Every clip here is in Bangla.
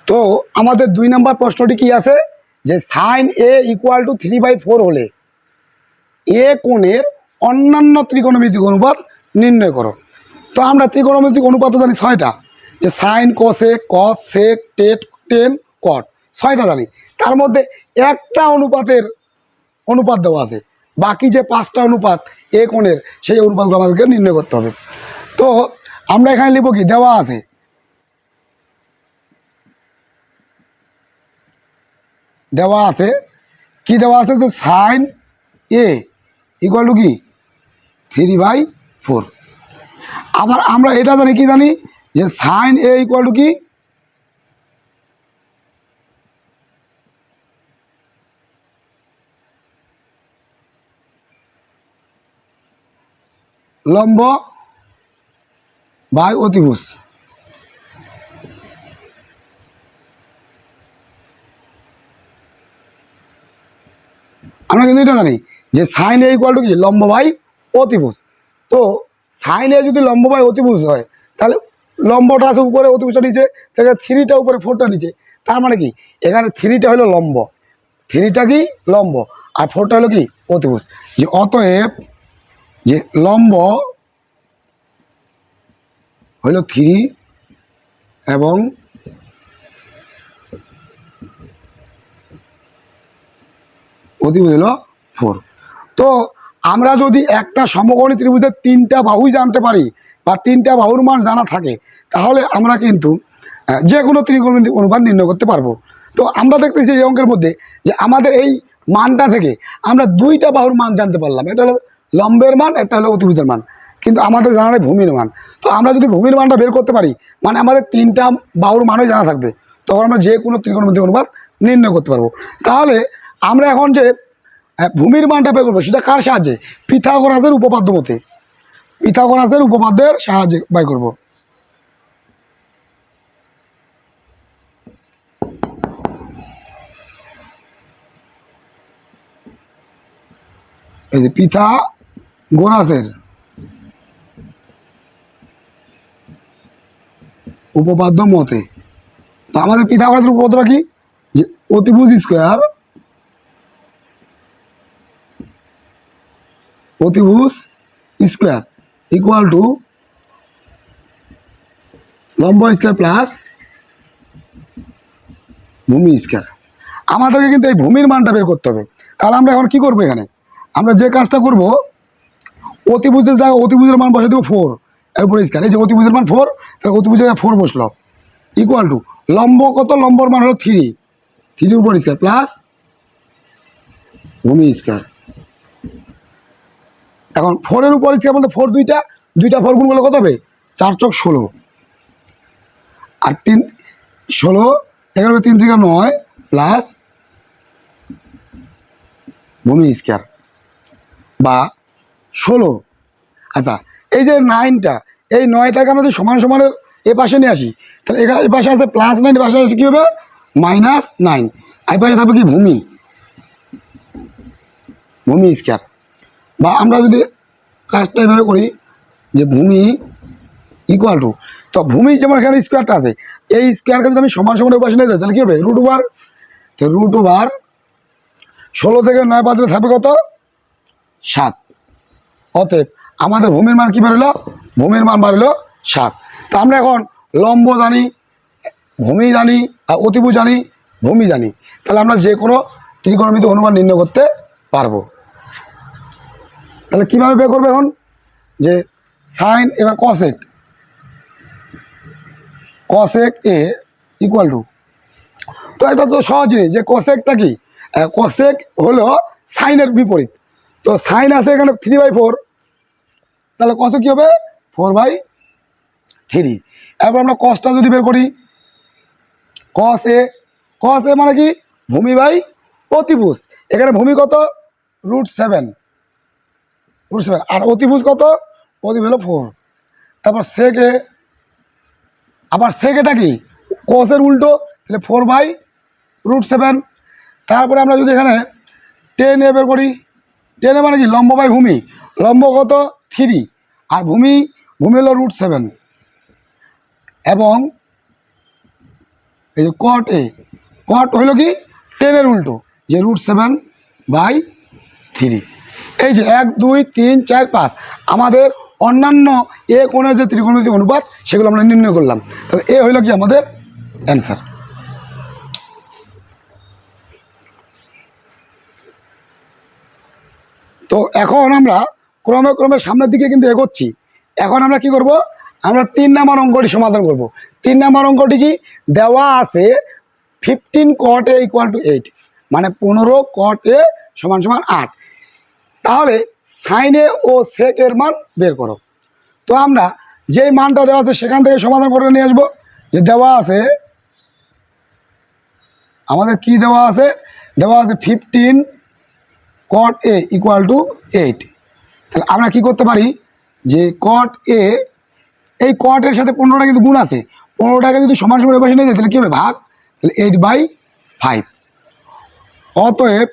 তো আমাদের 2 নম্বর প্রশ্নটি কি আছে, যে সাইন এ ইকুয়াল টু 3/4 হলে এ কোণের অন্যান্য ত্রিকোণমিতিক অনুপাত নির্ণয় করো। তো আমরা ত্রিকোণমিতিক অনুপাত জানি 6টা, যে সাইন কোসেক কস সেক টেট টেন কট, 6টা জানি। তার মধ্যে একটা অনুপাত দেওয়া আছে, বাকি যে 5টা অনুপাত এ কোণের সেই অনুপাতগুলো আমাদেরকে নির্ণয় করতে হবে। তো আমরা এখানে লিখব কি, দেওয়া আছে কি দেওয়া আছে, যে সাইন এ ইকুয়াল টু কি 3/4। আবার আমরা এটা জানি, কি জানি, যে সাইন এ ইকুয়াল টু কি লম্ব বাই অতিভুজ। আমরা কিন্তু এটা জানি যে সাইন এ ইকুয়াল টু কি লম্ব বাই অতিভুজ। তো সাইন এ যদি লম্ব বাই অতিভুজ হয়, তাহলে লম্বটা আছে উপরে, অতিভুজটা নিচে, তাহলে 3টা উপরে 4টা নিচে। তার মানে কি, এখানে 3টা হলো লম্ব, 3টা কি লম্ব, আর 4টা হলো কি অতিভুজ। যে অতএব যে লম্ব হইল 3 এবং অতিভুজ হলো 4। তো আমরা যদি একটা সমকোণী ত্রিভুজের 3টা বাহুই জানতে পারি, বা 3টা বাহুর মান জানা থাকে, তাহলে আমরা কিন্তু যে কোনো ত্রিকোণমিতিক অনুপাত নির্ণয় করতে পারবো। তো আমরা দেখতেছি এই অঙ্কের মধ্যে যে আমাদের এই মানটা থেকে আমরা 2টা বাহুর মান জানতে পারলাম, এটা হলো লম্বের মান, একটা হলো অতিভুজের মান, কিন্তু আমাদের জানা নেই ভূমির মান। তো আমরা যদি ভূমির মানটা বের করতে পারি, মানে আমাদের 3টা বাহুর মানই জানা থাকবে, তখন আমরা যে কোনো ত্রিকোণমিতিক অনুপাত নির্ণয় করতে পারবো। তাহলে আমরা এখন যে ভূমির মানটা বের করবো, সেটা কার সাহায্যে, পিথাগোরাসের উপপাদ্য মতে, পিথাগোরাসের উপপাদ্যের সাহায্যে বের করব। এই যে পিথাগোরাসের উপপাদ্য মতে, তো আমাদের পিথাগোরাসের উপপাদ্যটা কি, যে অতিভুজ স্কোয়ার ইকুয়াল টু লম্ব স্কোয়ার প্লাস ভূমি স্কোয়ার। আমাদেরকে কিন্তু এই ভূমির মানটা বের করতে হবে। তাহলে আমরা এখন কি করবো, এখানে আমরা যে কাজটা করব, অতিভুজের জায়গায় অতিভুজের মান বসে দেবো 4, এরপরে স্কোয়ার। এই যে অতিভুজের মান 4, তাহলে অতিভুজের জায়গায় 4 বসলো, ইকুয়াল টু লম্ব কত, লম্বর মান হলো 3 উপর স্কোয়ার প্লাস ভূমি স্কোয়ার। এখন 4-এর উপর স্কোয়ার বলতে 4 দুইটা 4 গুণ বলে কত হবে, 4 চক 16, আর 3 16, 11 3 থেকে 9 প্লাস ভূমি স্কোয়ার বা 16। আচ্ছা, এই যে 9টা, এই 9টাকে আমরা যদি সমান সমানের এ পাশে নিয়ে আসি, তাহলে এ পাশে আছে +9, এ পাশে আছে কী হবে -9, এই পাশে থাকবে কি ভূমি স্কোয়ার। বা আমরা যদি কাজটা এভাবে করি, যে ভূমি ইকুয়াল টু, তো ভূমি যেমন এখানে স্কোয়ারটা আছে, এই স্কোয়ারকে যদি আমি সমান সমানের পাশে নিয়ে যাই, তাহলে কী হবে √ওভার 16 থেকে 9 বাদ দিলে থাকবে কত, 7। অতএব আমাদের ভূমির মান কি বেরোলো, ভূমির মান বেরোলো 7। তো আমরা এখন লম্ব জানি, ভূমি জানি, আর অতিভুজ জানি, ভূমি জানি, তাহলে আমরা যে কোনো ত্রিকোণমিতিক অনুপাত নির্ণয় করতে পারবো। তাহলে কীভাবে বের করবো এখন, যে সাইন এবার কসেক এ ইকুয়াল টু, তো এটা তো সহজ জিনিস, যে কসেকটা কি, কসেক হলো সাইনের বিপরীত। তো সাইন আছে এখানে 3/4, তাহলে কসে কী হবে 4/3। এরপর আমরা কসটা যদি বের করি, কস এ মানে কি ভূমি বাই অতিভুজ। এখানে ভূমি কত √7, আর অতিভুজ কত, অতিভুজ হলো 4। তারপর আবার সেক এটা কি কসের উল্টো, তাহলে 4/√7। তারপরে আমরা যদি এখানে 10 বের করি, 10 মানে কি লম্ব বাই ভূমি, লম্ব কত 3, আর ভূমি হলো √7, এবং এই যে কট এ, কট হইল কি 10-এর উল্টো, যে √7/3। এই যে 1 2 3 4 5 আমাদের অন্যান্য এ কোণের যে ত্রিকোণমিতি অনুপাত সেগুলো আমরা নির্ণয় করলাম। তাহলে এ হইল কি আমাদের অ্যান্সার। তো এখন আমরা ক্রমে ক্রমে সামনের দিকে কিন্তু এগোচ্ছি। এখন আমরা কি করব, আমরা 3 নম্বর অঙ্কটি সমাধান করব। 3 নম্বর অঙ্কটি কি দেওয়া আছে 15 cot A = 8, মানে 15 cot A = 8। তাহলে সাইন এ ও সেক এর মান বের করো। তো আমরা যেই মানটা দেওয়া আছে সেখান থেকে সমাধান করে নিয়ে আসবো। যে দেওয়া আছে আমাদের কি দেওয়া আছে, দেওয়া আছে 15 cot A = 8। তাহলে আমরা কি করতে পারি, যে cot A, এই cot এর সাথে 15টা কিন্তু গুণ আছে, 15টাকে যদি সমান সমান বসে নিয়ে যায় তাহলে কী হবে, ভাগ, তাহলে 8/5। অতএব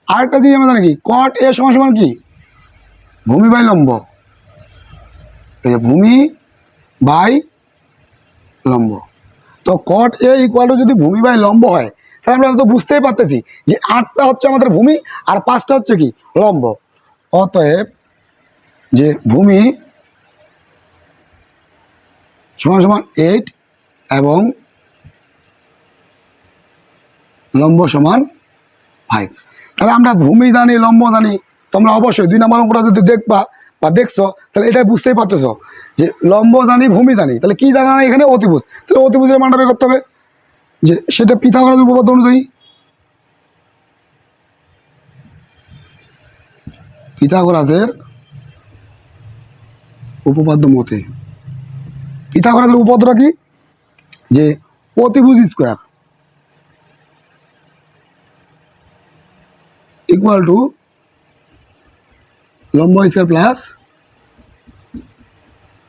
আরেকটা জিনিস আমরা জানি কি, cot A = কি, ভূমি বাই লম্ব। এই যে ভূমি বাই লম্ব। তো cot A = যদি ভূমি বাই লম্ব হয়, তাহলে আমরা তো বুঝতেই পারতেছি যে 8টা হচ্ছে আমাদের ভূমি আর 5টা হচ্ছে কি লম্ব। অতএব যে ভূমি = 8 এবং লম্ব = 5। তাহলে আমরা ভূমি জানি, লম্ব জানি। তোমরা অবশ্যই 2 নম্বর অঙ্কটা যদি দেখবা বা দেখছো তাহলে এটাই বুঝতেই পারতেছো যে লম্ব জানি, ভূমি জানি, তাহলে কি জানা না এখানে, অতিভুজ। তাহলে অতিভুজের মানটা বের করতে হবে, যে সেটা পিথাগোরাস উপপাদ্য অনুযায়ী। পিথাগোরাসের উপপাদ্য মতে, পিথাগোরাসের উপপাদ্যটা কি, যে অতিভুজ স্কোয়ার = লম্ব স্কোয়ার প্লাস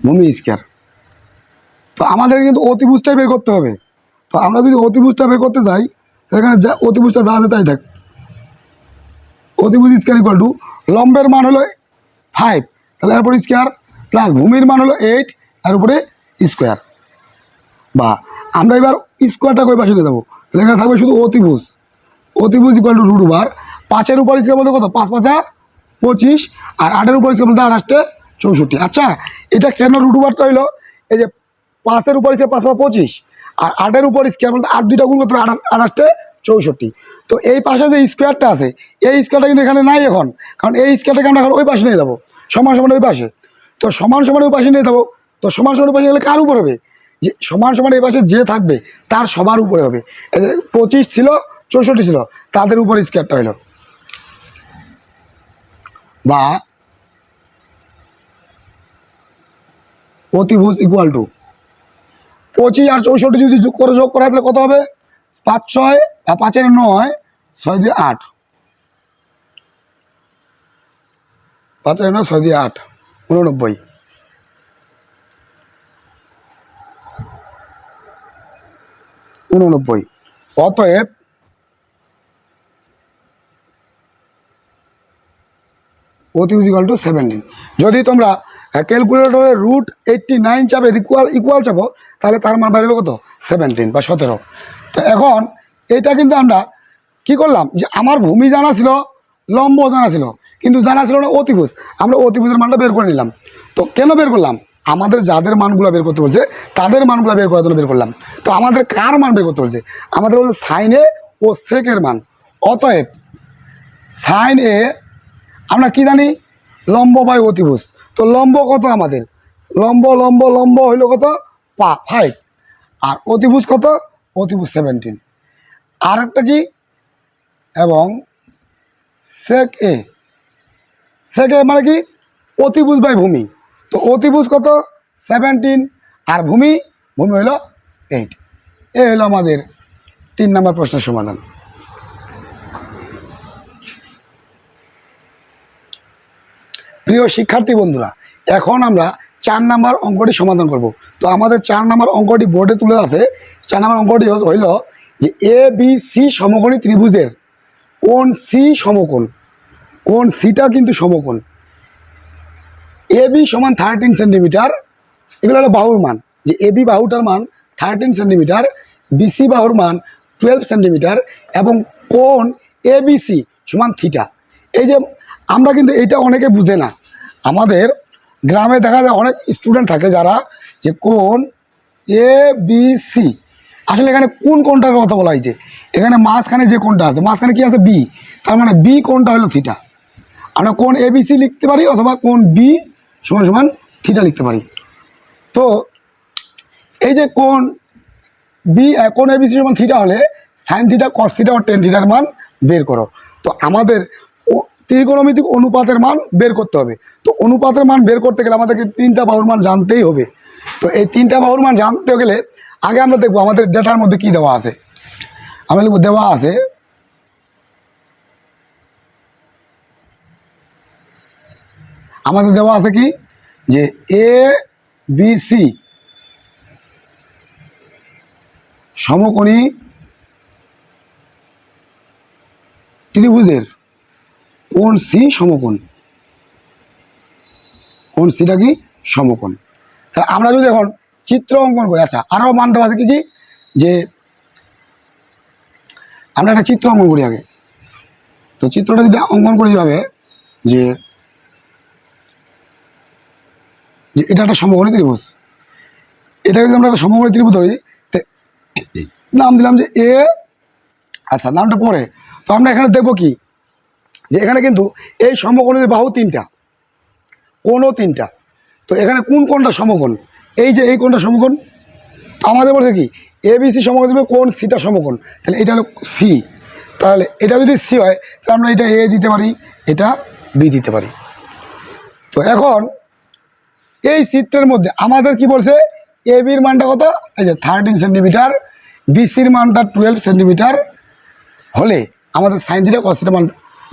ভূমি স্কোয়ার। তো আমাদের কিন্তু অতিভুজটাই বের করতে হবে। তো আমরা যদি অতিভুজটা বের করতে যাই, এখানে যা অতিভুজটা যা আছে তাই থাক। অতিভুজ স্কোয়ার = লম্বের মান হলো 5, তাহলে এরপরে স্কোয়ার, প্লাস ভূমির মান হলো 8, এর উপরে স্কোয়ার। বা আমরা এবার স্কোয়ারটাকে ওই পাশে নিয়ে যাবো, তাহলে এখানে থাকবে শুধু অতিভুজ। অতিভুজ = √5। 5-এর উপর স্কোয়ার বলতে কত, 5 5 25, আর 8-এর উপর স্কোয়ার বলতে 8 64। আচ্ছা, এটা কেন √5টা হইলো, এই যে 5-এর উপর স্কোয়ার 5 5 25, আর 8-এর উপর স্কোয়ার বলতে 8 2টা গুণ করতে 8 64। তো এই পাশে যে স্কোয়ারটা আছে, এই স্কোয়ারটা কিন্তু এখানে নাই এখন, কারণ এই স্কোয়ারটাকে আমরা এখন ওই পাশে নিয়ে যাবো, সমান সমান ওই পাশে। তো সমান সমান ওই পাশে নিয়ে যাবো। তো সমান সমান ওই পাশে গেলে কার উপর হবে, যে সমান সমান এই পাশে যে থাকবে তার সবার উপরে হবে। 25 ছিল, 64 ছিল, তাদের উপর স্কোয়ারটা হইল। বা অতিভুজ = 25 আর 64 যদি যোগ করা হয় তাহলে কত হবে, 5 6 আর 5 এর 9, 6 দিয়ে 8, 5 এর 9 6 দিয়ে 8 89। অতএব অতিভুজ = 17। যদি তোমরা ক্যালকুলেটরে √89 চাপে ইকুয়াল চাপো, তাহলে তার মান বাড়বে কত, 17 বা 17। তো এখন এটা কিন্তু আমরা কি করলাম, যে আমার ভূমি জানা ছিল, লম্ব জানা ছিল, কিন্তু জানা ছিল না অতিভুজ। আমরা অতিভুজের মানটা বের করে নিলাম। তো কেন বের করলাম, আমাদের যাদের মানগুলো বের করতে বলছে তাদের মানগুলো বের করার জন্য বের করলাম। তো আমাদের কার মান বের করতে বলছে, আমাদের বলছে সাইন এ ও সেকের মান। অতএব সাইন এ আমরা কি জানি, লম্ব বাই অতিভুজ। তো লম্ব কত আমাদের, লম্ব লম্ব লম্ব হইল কত, 5, আর অতিভুজ কত, অতিভুজ 17। আর একটা কি, এবং সেক এ, সেক এ মানে কি, অতিভুজ বাই ভূমি। তো অতিভুজ কত, 17, আর ভূমি হইল 8। এ হইল আমাদের 3 নম্বর প্রশ্নের সমাধান। প্রিয় শিক্ষার্থী বন্ধুরা, এখন আমরা 4 নম্বর অঙ্কটি সমাধান করব। তো আমাদের 4 নম্বর অঙ্কটি বোর্ডে তুলে আছে। 4 নম্বর অঙ্কটি হইল যে ABC সমকোণী ত্রিভুজের কোণ সি সমকোণ, কোণ সিটা কিন্তু সমকোণ। AB = 13 সেন্টিমিটার, এগুলো হলো বাহুর মান, যে AB বাহুটার মান 13 সেন্টিমিটার, বিসি বাহুর মান 12 সেন্টিমিটার এবং কোণ এবিসি সমান থিটা। এই যে আমরা কিন্তু এইটা অনেকে বুঝে না, আমাদের গ্রামে দেখা যায় অনেক স্টুডেন্ট থাকে যারা যে কোণ এ বি সি, আসলে এখানে কোন কোণটার কথা বলা হয়েছে, এখানে মাঝখানে যে কোণটা আছে মাঝখানে কি আছে বি, তার মানে বি কোণটা হলো থিটা। আমরা কোণ এ বি সি লিখতে পারি অথবা কোণ বি সমান সমান থিটা লিখতে পারি। তো এই যে কোণ কোণ এ বি সি সমান থিটা হলে সাইন থিটা কস থিটা ও টেন থিটার মান বের করো। তো আমাদের ত্রিকোণমিতিক অনুপাতের মান বের করতে হবে। তো অনুপাতের মান বের করতে গেলে আমাদেরকে তিনটা বাহুর মান জানতেই হবে। তো এই তিনটা বাহুর মান জানতে গেলে আগে আমরা দেখবো আমাদের ডেটার মধ্যে কি দেওয়া আছে। আমরা লিখবো দেওয়া আছে আমাদের দেওয়া আছে কি যে এ বি সি সমকোণী ত্রিভুজের কোণ সি সমকোণ, কোণ সিটা কি সমকোণ। তাহলে আমরা যদি এখন চিত্র অঙ্কন করি, আচ্ছা আরও মান দেওয়া আছে কি কি, যে আমরা একটা চিত্র অঙ্কন করি আগে। তো চিত্রটা যদি অঙ্কন করি যাবে যে এটা একটা সমকোণী ত্রিভুজ, এটা যদি আমরা একটা সমকোণী ত্রিভুজ ধরি, নাম দিলাম যে এ, আচ্ছা নামটা পরে। তো আমরা এখানে দেখবো কি যে এখানে কিন্তু এই সমকোণের বাহু তিনটা, কোণও তিনটা। তো এখানে কোন কোণটা সমকোণ, এই যে এই কোণটা সমকোণ। তো আমাদের বলছে কি এ বি সি সমকোণ দেবে কোণ সিটা সমকোণ, তাহলে এটা হলো সি। তাহলে এটা যদি সি হয় তাহলে আমরা এটা এ দিতে পারি, এটা বি দিতে পারি। তো এখন এই চিত্রের মধ্যে আমাদের কি বলছে, এ বির মানটা কত, এই যে 13 সেন্টিমিটার, বিসির মানটা 12 সেন্টিমিটার হলে আমাদের সাইন থিটা কস থিটা মান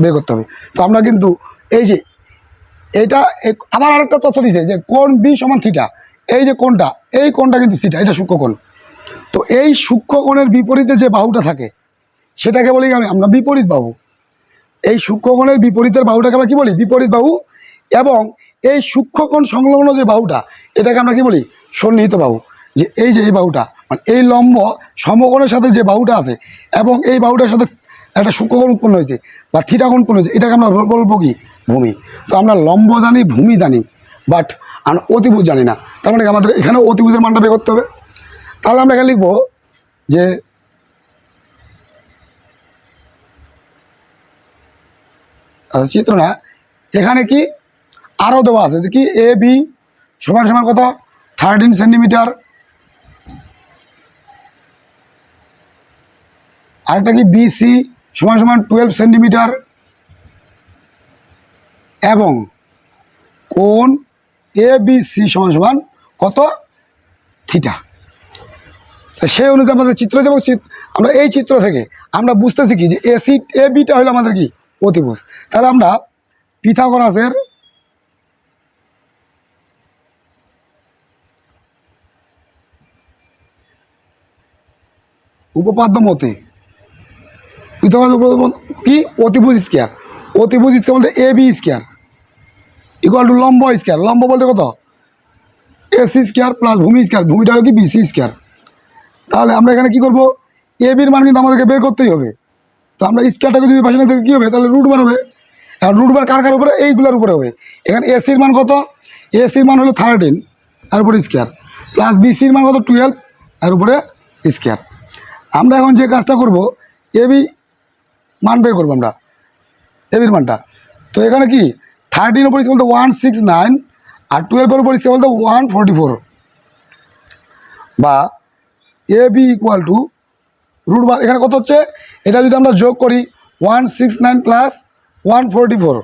বের করতে হবে। তো আমরা কিন্তু এই যে এইটা আবার আরেকটা তথ্য দিয়েছে যে কোণ বি সমান থিটা, এই যে কোণটা, এই কোণটা কিন্তু থিটা, এটা সূক্ষ্মকোণ। তো এই সূক্ষ্মকোণের বিপরীতে যে বাহুটা থাকে সেটাকে বলি আমরা বিপরীত বাহু। এই সূক্ষ্মকোণের বিপরীতের বাহুটাকে আমরা কি বলি, বিপরীত বাহু। এবং এই সূক্ষ্মকোণ সংলগ্ন যে বাহুটা এটাকে আমরা কি বলি, সন্নিহিত বাহু। যে এই বাহুটা মানে এই লম্ব সমকোণের সাথে যে বাহুটা আছে এবং এই বাহুটার সাথে একটা সূক্ষ্মকোণ উৎপন্ন হয়েছে বা থিটা কোণ উৎপন্ন হয়েছে, এটাকে আমরা বলবো কি ভূমি। তো আমরা লম্ব জানি, ভূমি জানি, বাট আমরা অতিভুজ জানি না। তার মানে আমাদের এখানেও অতিভুজের মানটা বের করতে হবে। তাহলে আমরা এখানে লিখবো যে চিত্র না, এখানে কি আরও দেওয়া আছে যে কি এ বি সমান সমান কত 13 সেন্টিমিটার, আরেকটা কি বিসি সমান সমান 12 সেন্টিমিটার এবং কোণ এ বি সি সমান সমান কত থিটা। সেই অনুযায়ী আমাদের চিত্র দেবো। আমরা এই চিত্র থেকে আমরা বুঝতেছি কি যে এসি এ বিটা হলো আমাদের কি অতিভুজ। তাহলে আমরা পিথাগোরাসের উপপাদ্য মতে, পিথাগোরাস কি অতিভুজ স্কয়ার, অতিভুজ স্কয়ার বলতে A B square equal to লম্ব স্কয়ার, লম্ব বলতে কত এসি স্কয়ার প্লাস ভূমি স্কয়ার, ভূমিটা হলো কি বিসি স্কয়ার। তাহলে আমরা এখানে কি করবো, এ বির মান কিন্তু আমাদেরকে বের করতেই হবে। তো আমরা স্কয়ারটাকে যদি পাশে না থেকে কী হবে, তাহলে রুট বার হবে। এখন রুট বার কার কার উপরে, এইগুলোর উপরে হবে। এখানে এসির মান কত, এসির মান হলো 13 তার উপরে স্কয়ার, প্লাস বিসির মান কত 12 তার উপরে স্কয়ার। আমরা এখন যে কাজটা করব, এ বি মান বের করবো আমরা, এ বির মানটা। তো এখানে কি 13 উপর স্কয়ার বলতে 169 আর 12 উপর স্কয়ার বলতে 144, বা A B equal to root বার এখানে কত হচ্ছে, এটা যদি আমরা যোগ করি 169 প্লাস 144,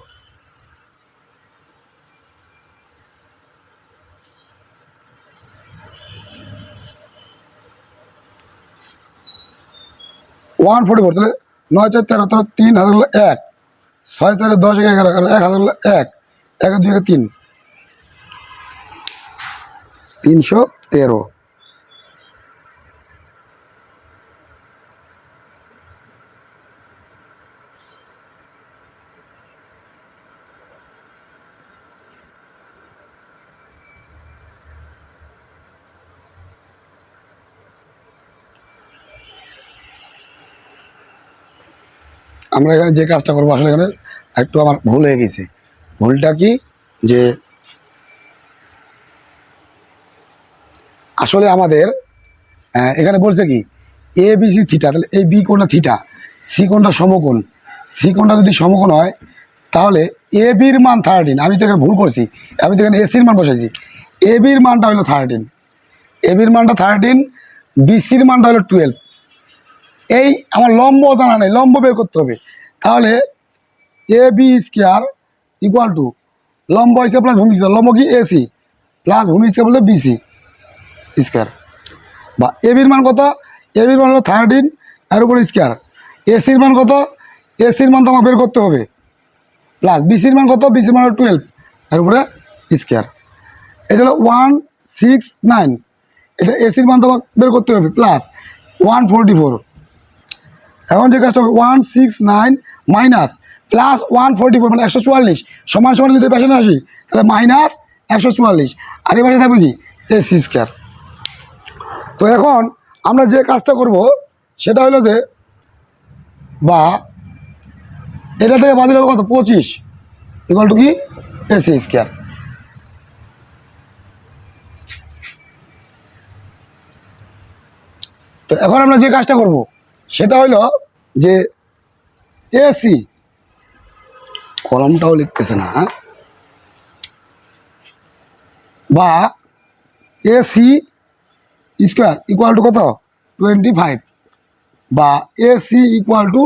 144, তাহলে 9 4 13, তাহলে 3 হাজার হলো 1, 6 4 10 11 11, 1 হাজার হলো 1, 1 2 3, 313। আমরা এখানে যে কাজটা করবো, আসলে এখানে একটু আমার ভুল হয়ে গেছে। ভুলটা কি, যে আসলে আমাদের এখানে বলছে কি এ বি সি থিটা, তাহলে এই বি কোণটা থিটা, সি কোণটা সমকোণ। সি কোণটা যদি সমকোণ হয় তাহলে এ বির মান 13। আমি তো এখানে ভুল করছি, আমি তো এখানে এসির মান বসাইছি। এ বির মানটা হলো 13, এ বির মানটা 13, বিসির মানটা হলো 12। এই আমার লম্ব জানা নেই, লম্ব বের করতে হবে। তাহলে A B square equal to লম্ব হিসেবে প্লাস ভূমি স্কোয়ার, লম্ব কি এসি প্লাস ভূমি স্কোয়ার বলতে বিসি স্কোয়ার, বা এ বির মান কত, এ বির মান হলো 13 এর উপরে স্কোয়ার, এসির মান কত, এসির মান তো আমার বের করতে হবে, প্লাস বিসির মান কত, বিসির মান হলো 12 এর উপরে স্কোয়ার। এটা হলো 169, এটা এসির মান তো আমার বের করতে হবে, প্লাস 144। এখন যে কাজটা হবে 169 মাইনাস প্লাস 144 মানে 144 সমান সমান যদি পাশে না আসি তাহলে মাইনাস 144, আর এই পাশে থাকবে কি এসি স্কোয়ার। তো এখন আমরা যে কাজটা করব সেটা হলো যে, বা এটা থেকে বাদ দিলে কত 25 ইকুয়াল টু কি এসি স্কোয়ার। তো এখন আমরা যে কাজটা করব সেটা হলো যে এসি, কলমটাও লিখতেছে না, বা এসি স্কোয়ার ইকুয়াল টু কত 25, বা এসি ইকুয়াল টু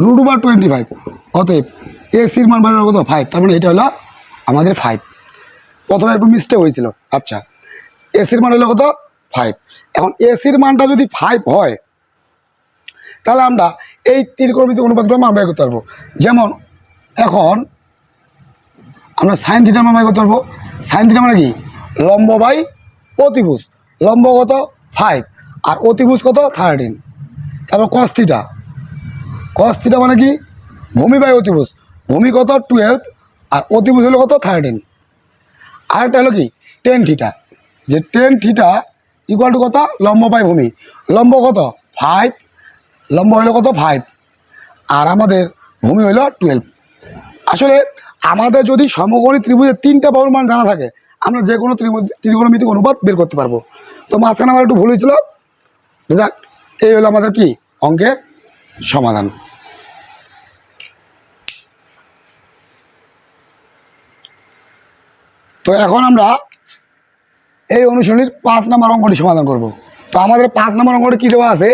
√25। অতএব এসির মান বাড়ানো কত 5, তার মানে এটা হলো আমাদের 5। প্রথমে একটু মিস্টেক হয়েছিল। আচ্ছা, এসির মান হলো কত 5। এখন এসির মানটা যদি 5 হয় তাহলে আমরা এই ত্রিকোণমিতিক অনুপাতগুলো মান বের করতে পারবো। যেমন এখন আমরা সাইন থিটার মান বের করতে পারবো। সাইন থিটা মানে কি, লম্ব বাই অতিভুজ। লম্ব কত 5 আর অতিভুজ কত 13। তারপর কস থিটা, কস থিটা মানে কি ভূমি বাই অতিভুজ। ভূমি কত 12 আর অতিভুজ হলো কত 13। আরেকটা হলো কি টেন থিটা, যে টেন থিটা ইকুয়াল টু কত লম্ব বাই ভূমি। লম্ব কত 5, লম্ব হলো কত 5 আর আমাদের ভূমি হলো 12। আসলে আমাদের যদি সমকোণী ত্রিভুজের 3টা বাহুর মান জানা থাকে আমরা যে কোনো ত্রিকোণমিতিক অনুপাত বের করতে পারবো। তো মাঝখানে আমার একটু ভুল হয়েছিল, যাক এই হলো আমাদের কি অঙ্কের সমাধান। তো এখন আমরা এই অনুশীলনীর 5 নম্বর অঙ্কটি সমাধান করব। তো আমাদের 5 নম্বর অঙ্কটি কী দেওয়া আছে,